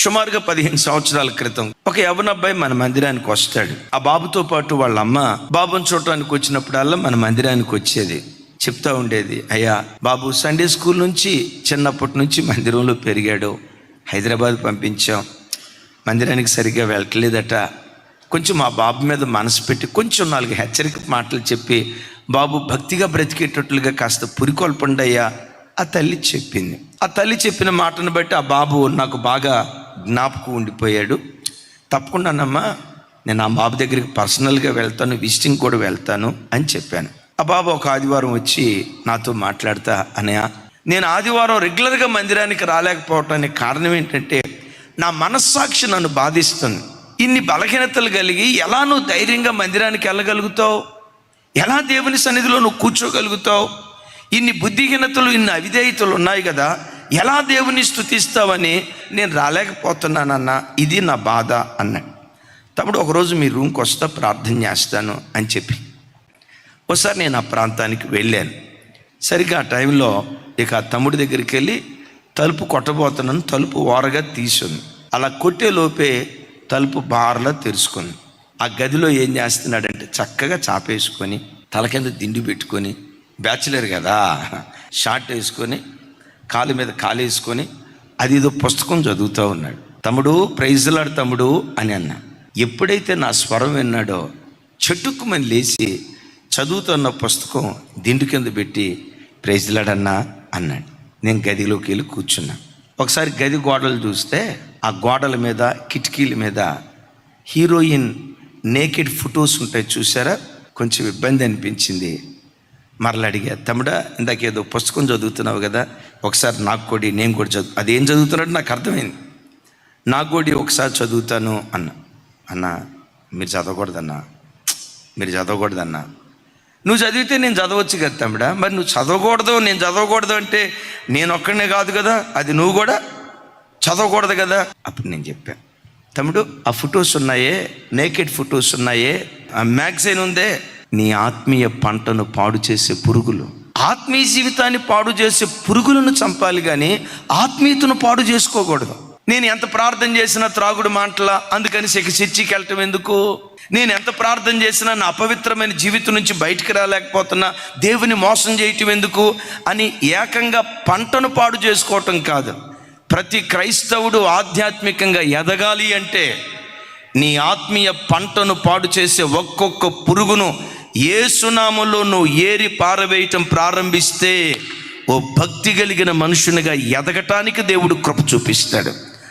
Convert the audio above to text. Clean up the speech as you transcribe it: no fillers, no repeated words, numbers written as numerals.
సుమారుగా 15 సంవత్సరాల క్రితం ఒక యవ్వనబ్బాయి మన మందిరానికి వస్తాడు. ఆ బాబుతో పాటు వాళ్ళ అమ్మ బాబుని చూడటానికి వచ్చినప్పుడల్లా మన మందిరానికి వచ్చేది. చెప్తా ఉండేది, అయ్యా బాబు సండే స్కూల్ నుంచి చిన్నప్పటి నుంచి మందిరంలో పెరిగాడు, హైదరాబాద్ పంపించాం, మందిరానికి సరిగ్గా వెళ్ళట్లేదట, కొంచెం మా బాబు మీద మనసు పెట్టి కొంచెం 4 హెచ్చరిక మాటలు చెప్పి బాబు భక్తిగా బ్రతికేటట్లుగా కాస్త పురికొల్పండి అయ్యా. ఆ తల్లి చెప్పింది. ఆ తల్లి చెప్పిన మాటను బట్టి ఆ బాబు నాకు బాగా జ్ఞాపకం ఉండిపోయాడు. తప్పకుండానమ్మా, నేను ఆ బాబు దగ్గరికి పర్సనల్గా వెళ్తాను, విజిటింగ్ కూడా వెళ్తాను అని చెప్పాను. ఆ బాబు ఒక ఆదివారం వచ్చి నాతో మాట్లాడతా, అన్నయ్య నేను ఆదివారం రెగ్యులర్గా మందిరానికి రాలేకపోవటానికి కారణం ఏంటంటే నా మనస్సాక్షి నన్ను బాధిస్తుంది. ఇన్ని బలహీనతలు కలిగి ఎలా నువ్వు ధైర్యంగా మందిరానికి వెళ్ళగలుగుతావు? ఎలా దేవుని సన్నిధిలో నువ్వు కూర్చోగలుగుతావు? ఇన్ని బుద్ధిహీనతలు, ఇన్ని అవిధేయతలు ఉన్నాయి కదా, ఎలా దేవుని స్తుతిస్తావని నేను రాలేకపోతున్నానన్నా, ఇది నా బాధ అన్నాడు. తమ్ముడు ఒకరోజు మీ రూమ్కి వస్తా, ప్రార్థన చేస్తాను అని చెప్పి ఒకసారి నేను ఆ ప్రాంతానికి వెళ్ళాను. సరిగ్గా ఆ టైంలో ఇక తమ్ముడి దగ్గరికి వెళ్ళి తలుపు కొట్టబోతున్నాను. తలుపు ఓరగా తీసుంది. అలా కొట్టే లోపే తలుపు బార్లా తెరుచుకుంది. ఆ గదిలో ఏం చేస్తున్నాడంటే చక్కగా చాపేసుకొని తల కింద దిండు పెట్టుకొని, బ్యాచులర్ కదా, షార్ట్ వేసుకొని కాలు మీద కాలు వేసుకొని అది ఏదో పుస్తకం చదువుతూ ఉన్నాడు. తమ్ముడు ప్రైజ్లాడు తమ్ముడు అని అన్నా. ఎప్పుడైతే నా స్వరం విన్నాడో చెట్టుకుమని లేచి చదువుతున్న పుస్తకం దిండు కింద పెట్టి ప్రైజ్లాడన్నా అన్నాడు. నేను గదిలోకి వెళ్ళి కూర్చున్నా. ఒకసారి గది గోడలు చూస్తే ఆ గోడల మీద, కిటికీల మీద హీరోయిన్ నేకెడ్ ఫొటోస్ ఉంటాయి చూసారా. కొంచెం ఇబ్బంది అనిపించింది. మరలా అడిగా, తమ్ముడా ఇందాకేదో పుస్తకం చదువుతున్నావు కదా, ఒకసారి నాకు కూడా, నేను కూడా అదేం చదువుతున్నాడు నాకు అర్థమైంది. నాకు కూడా ఒకసారి చదువుతాను అన్న. మీరు చదవకూడదన్నా, మీరు చదవకూడదన్నా. నువ్వు చదివితే నేను చదవచ్చు కదా తమ్ముడా. మరి నువ్వు చదవకూడదు, నేను చదవకూడదు అంటే నేను ఒక్కడనే కాదు కదా, అది నువ్వు కూడా చదవకూడదు కదా. అప్పుడు నేను చెప్పాను, తమ్ముడు ఆ ఫొటోస్ ఉన్నాయే, నేకెడ్ ఫొటోస్ ఉన్నాయే, ఆ మ్యాగజైన్ ఉందే, నీ ఆత్మీయ పంటను పాడు చేసే పురుగులు, ఆత్మీయ జీవితాన్ని పాడు చేసే పురుగులను చంపాలి కానీ ఆత్మీయతను పాడు చేసుకోకూడదు. నేను ఎంత ప్రార్థన చేసినా త్రాగుడు మాటలా, అందుకని చర్చికి వెళ్ళటం ఎందుకు? నేను ఎంత ప్రార్థన చేసినా నా అపవిత్రమైన జీవితం నుంచి బయటికి రాలేకపోతున్నా, దేవుని మోసం చేయటం ఎందుకు అని ఏకంగా పంటను పాడు చేసుకోవటం కాదు. ప్రతి క్రైస్తవుడు ఆధ్యాత్మికంగా ఎదగాలి అంటే నీ ఆత్మీయ పంటను పాడు చేసే ఒక్కొక్క పురుగును యేసునామములో నువ్వు ఏరి పారవేయటం ప్రారంభిస్తే ఓ భక్తి కలిగిన మనుషునిగా ఎదగటానికి దేవుడు కృప చూపిస్తాడు.